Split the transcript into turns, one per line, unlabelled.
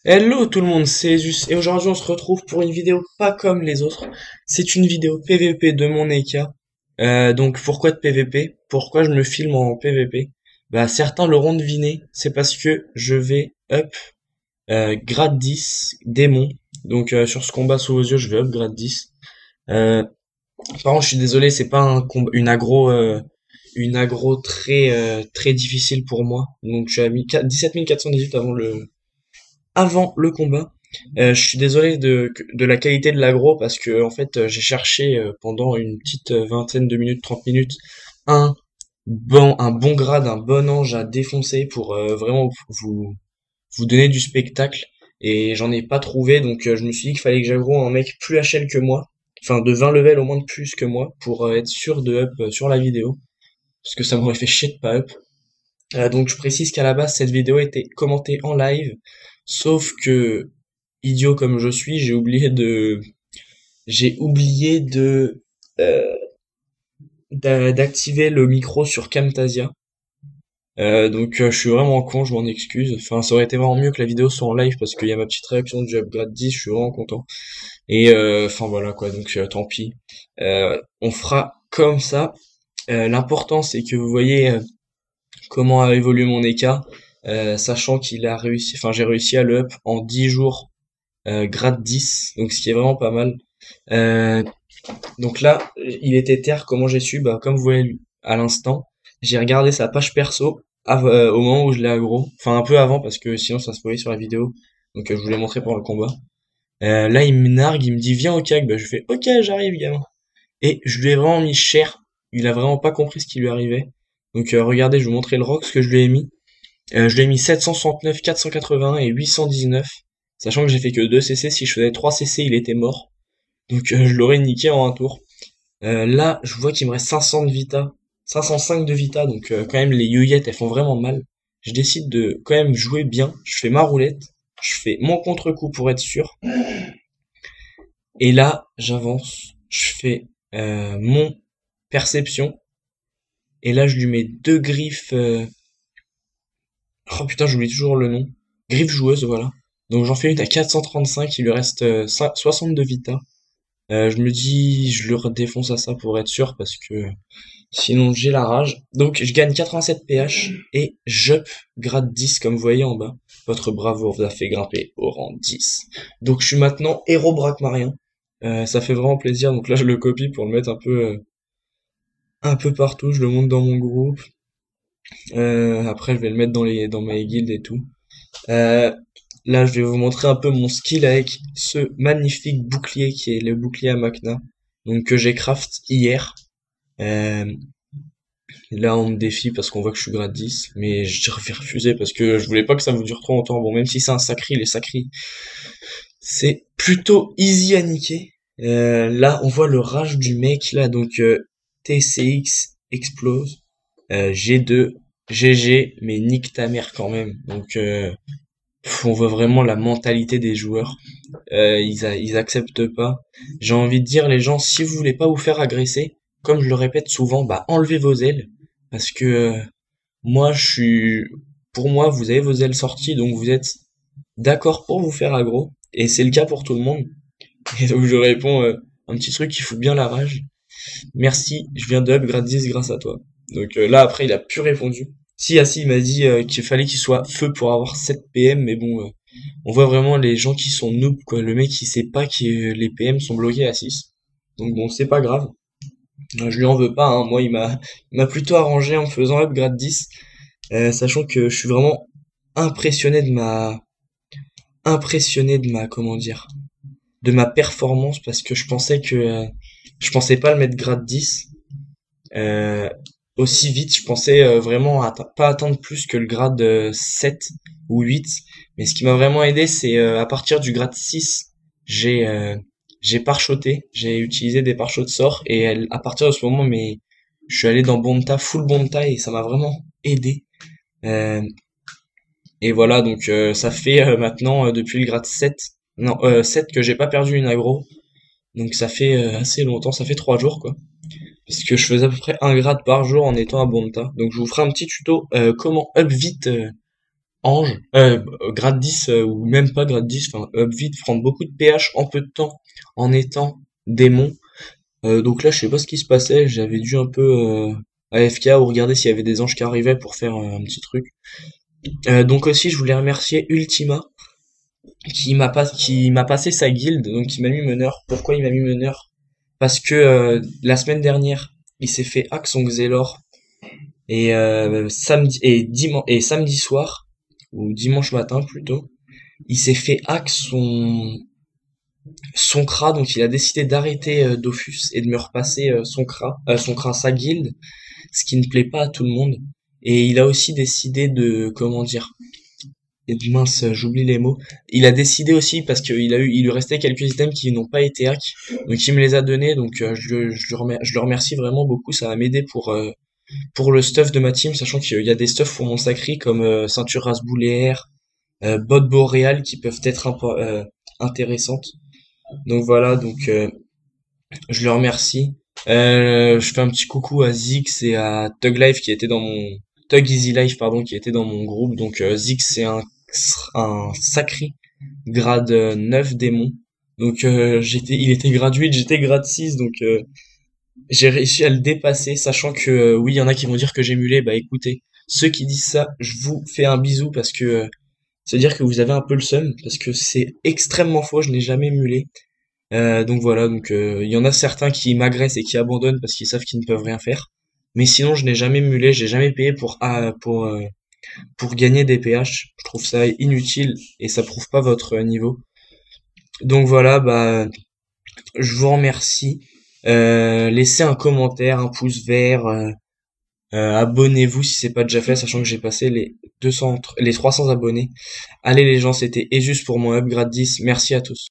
Hello tout le monde, c'est Zeus et aujourd'hui on se retrouve pour une vidéo pas comme les autres. C'est une vidéo PVP de mon Eka. Donc pourquoi de PVP? Pourquoi je me filme en PVP? Bah certains l'auront deviné, c'est parce que je vais up grade 10 démon. Donc sur ce combat sous vos yeux, je vais up grade 10. Euh, Par contre je suis désolé, c'est pas une aggro très difficile pour moi. Donc je suis à 17 418 avant le combat. Je suis désolé de la qualité de l'agro parce que en fait j'ai cherché pendant une petite vingtaine de minutes, 30 minutes, un un bon grade, un bon ange à défoncer pour vraiment vous donner du spectacle. Et j'en ai pas trouvé, donc je me suis dit qu'il fallait que j'aggro un mec plus HL que moi, enfin de 20 levels au moins de plus que moi, pour être sûr de up sur la vidéo, parce que ça m'aurait fait chier de pas up. Donc je précise qu'à la base cette vidéo était commentée en live, sauf que idiot comme je suis, j'ai oublié de euh, d'activer le micro sur Camtasia. Donc je suis vraiment con, je m'en excuse. Enfin ça aurait été vraiment mieux que la vidéo soit en live parce qu'il y a ma petite réaction du upgrade 10, je suis vraiment content. Et enfin voilà quoi, donc tant pis. On fera comme ça. L'important c'est que vous voyez comment a évolué mon écart, sachant qu'il a réussi, enfin j'ai réussi à le up en 10 jours, grade 10, donc ce qui est vraiment pas mal. Euh, donc là, il était terre, comment j'ai su? Bah comme vous voyez à l'instant, j'ai regardé sa page perso au moment où je l'ai aggro, enfin un peu avant parce que sinon ça se voyait sur la vidéo, donc je vous l'ai montré pendant le combat. Là il me nargue, il me dit viens au CAC, bah je fais ok j'arrive gamin. Et je lui ai vraiment mis cher, il a vraiment pas compris ce qui lui arrivait. Donc regardez, je vais vous montrer le rox que je lui ai mis. Je lui ai mis 769, 480 et 819, sachant que j'ai fait que 2 CC, si je faisais 3 CC il était mort. Donc je l'aurais niqué en un tour. Là, je vois qu'il me reste 500 de Vita, 505 de Vita, donc quand même les yuyettes elles font vraiment mal. Je décide de quand même jouer bien, je fais ma roulette, je fais mon contre-coup pour être sûr, et là j'avance, je fais mon perception, et là je lui mets deux griffes, oh putain j'oublie toujours le nom, griffes joueuses voilà. Donc j'en fais une à 435, il lui reste 60 de Vita. Je me dis, je le redéfonce à ça pour être sûr parce que sinon j'ai la rage. Donc je gagne 87 PH et j'up grade 10 comme vous voyez en bas. Votre bravoure vous a fait grimper au rang 10. Donc je suis maintenant héros braquemarien. Ça fait vraiment plaisir. Donc là je le copie pour le mettre un peu partout. Je le monte dans mon groupe. Après je vais le mettre dans mes guildes et tout. Euh, Là je vais vous montrer un peu mon skill avec ce magnifique bouclier qui est le bouclier à Makna. Donc que j'ai craft hier. Euh, Là, on me défie parce qu'on voit que je suis grade 10, mais je vais refuser parce que je voulais pas que ça vous dure trop longtemps. Bon, même si c'est un sacri, les sacris, c'est plutôt easy à niquer. Là, on voit le rage du mec, là, donc TCX explose, G2, GG, mais nique ta mère quand même. Donc, on voit vraiment la mentalité des joueurs. Ils acceptent pas. J'ai envie de dire, les gens, si vous voulez pas vous faire agresser, comme je le répète souvent, bah enlevez vos ailes, parce que moi, pour moi, vous avez vos ailes sorties, donc vous êtes d'accord pour vous faire aggro, et c'est le cas pour tout le monde. Et donc je réponds un petit truc qui fout bien la rage. Merci, je viens de upgrade 10 grâce à toi. Donc là après, il a plus répondu. Si, il m'a dit qu'il fallait qu'il soit feu pour avoir 7 PM, mais bon, on voit vraiment les gens qui sont noobs, quoi. Le mec, il sait pas que les PM sont bloqués à 6. Donc bon, c'est pas grave. Je lui en veux pas, hein. Moi, il m'a plutôt arrangé en me faisant upgrade 10. Sachant que je suis vraiment impressionné de ma, comment dire, de ma performance parce que je pensais pas le mettre grade 10 euh, aussi vite. Je pensais vraiment pas atteindre plus que le grade 7 ou 8. Mais ce qui m'a vraiment aidé, c'est à partir du grade 6, j'ai j'ai pare-shoté, j'ai utilisé des pare de sort et à partir de ce moment, je suis allé dans Bonta, full Bonta et ça m'a vraiment aidé. Euh, Et voilà, donc ça fait maintenant depuis le grade 7, non 7 que j'ai pas perdu une aggro. Donc ça fait assez longtemps, ça fait 3 jours quoi. Parce que je faisais à peu près un grade par jour en étant à Bonta. Donc je vous ferai un petit tuto comment up vite Ange, grade 10, ou même pas grade 10, enfin up vite, prendre beaucoup de PH en peu de temps en étant démon. Donc là, je sais pas ce qui se passait, j'avais dû un peu AFK ou regarder s'il y avait des anges qui arrivaient pour faire un petit truc. Donc aussi, je voulais remercier Ultima qui m'a passé sa guilde, donc qui m'a mis meneur. Pourquoi il m'a mis meneur? Parce que la semaine dernière, il s'est fait hack son Xelor et samedi soir ou dimanche matin plutôt, il s'est fait hack son CRA, donc il a décidé d'arrêter Dofus et de me repasser son CRA, sa guilde, ce qui ne plaît pas à tout le monde. Et il a aussi décidé de, comment dire, et mince, j'oublie les mots. Il a décidé aussi parce il lui restait quelques items qui n'ont pas été hack, donc il me les a donnés, donc je le remercie vraiment beaucoup. Ça va m'aider pour le stuff de ma team, sachant qu'il y a des stuffs pour mon sacré comme ceinture rasbouléaire, bottes boréales qui peuvent être intéressantes. Donc voilà, donc je le remercie. Je fais un petit coucou à Zix et à Tug Life qui était dans mon Tug Easy Life pardon qui était dans mon groupe. Donc Zix c'est un sacré grade 9 démon. Donc il était grade 8, j'étais grade 6 donc j'ai réussi à le dépasser sachant que oui, il y en a qui vont dire que j'ai mulé. Bah écoutez, ceux qui disent ça, je vous fais un bisou parce que c'est-à-dire que vous avez un peu le seum parce que c'est extrêmement faux, je n'ai jamais mulé. Donc voilà, donc il y en a certains qui m'agressent et qui abandonnent parce qu'ils savent qu'ils ne peuvent rien faire. Mais sinon, je n'ai jamais mulé, j'ai jamais payé pour gagner des PH. Je trouve ça inutile et ça prouve pas votre niveau. Donc voilà, bah je vous remercie. Laissez un commentaire, un pouce vert, abonnez-vous si c'est pas déjà fait, sachant que j'ai passé les 300 abonnés. Allez les gens, c'était et juste pour mon upgrade 10. Merci à tous.